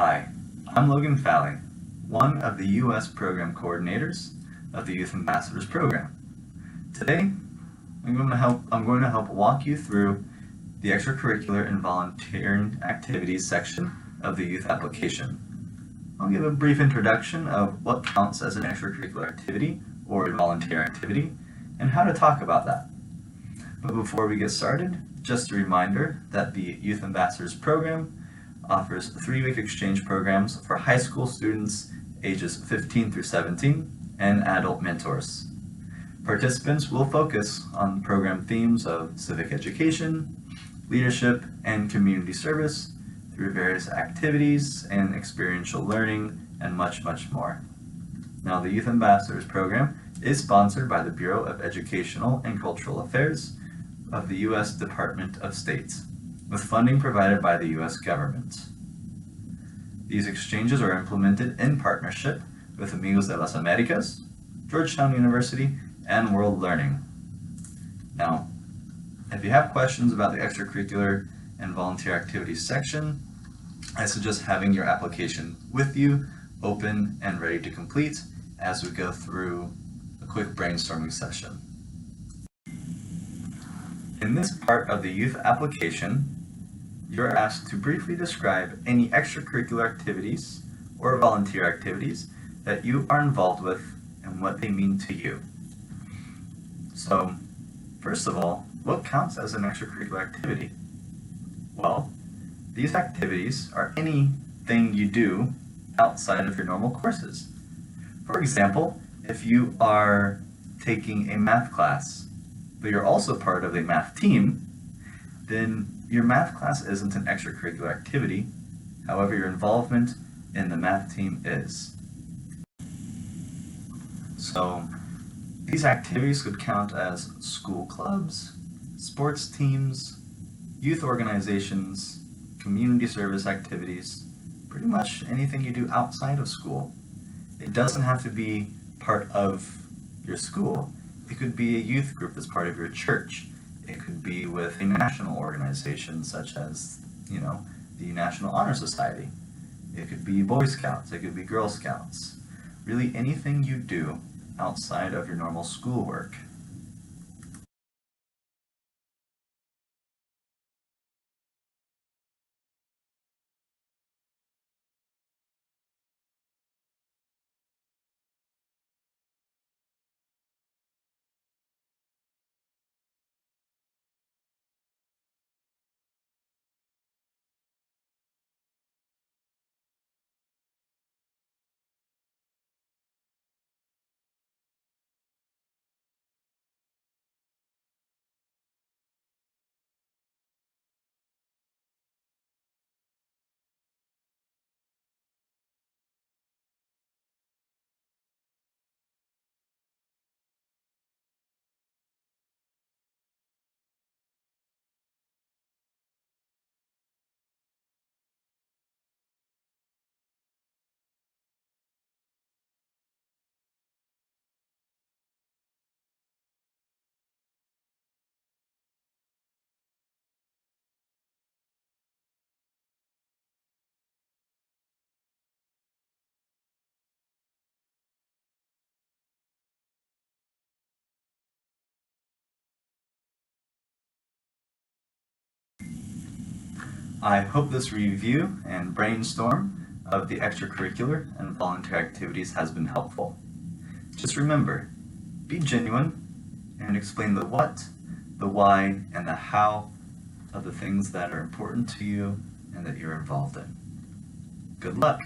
Hi, I'm Logan Falley, one of the U.S. Program Coordinators of the Youth Ambassadors Program. Today, I'm going to help walk you through the Extracurricular and Volunteering Activities section of the Youth Application. I'll give a brief introduction of what counts as an extracurricular activity or a volunteer activity and how to talk about that. But before we get started, just a reminder that the Youth Ambassadors Program offers 3-week exchange programs for high school students ages 15 through 17 and adult mentors. Participants will focus on program themes of civic education, leadership, and community service through various activities and experiential learning and much, much more. Now, the Youth Ambassadors Program is sponsored by the Bureau of Educational and Cultural Affairs of the U.S. Department of State, with funding provided by the U.S. government. These exchanges are implemented in partnership with Amigos de las Americas, Georgetown University, and World Learning. Now, if you have questions about the extracurricular and volunteer activities section, I suggest having your application with you, open and ready to complete as we go through a quick brainstorming session. In this part of the youth application, you're asked to briefly describe any extracurricular activities or volunteer activities that you are involved with and what they mean to you. So, first of all, what counts as an extracurricular activity? Well, these activities are anything you do outside of your normal courses. For example, if you are taking a math class, but you're also part of a math team, then your math class isn't an extracurricular activity. However, your involvement in the math team is. So, these activities could count as school clubs, sports teams, youth organizations, community service activities, pretty much anything you do outside of school. It doesn't have to be part of your school. It could be a youth group that's part of your church. It could be with a national organization such as, the National Honor Society. It could be Boy Scouts. It could be Girl Scouts. Really anything you do outside of your normal schoolwork. I hope this review and brainstorm of the extracurricular and volunteer activities has been helpful. Just remember, be genuine and explain the what, the why, and the how of the things that are important to you and that you're involved in. Good luck!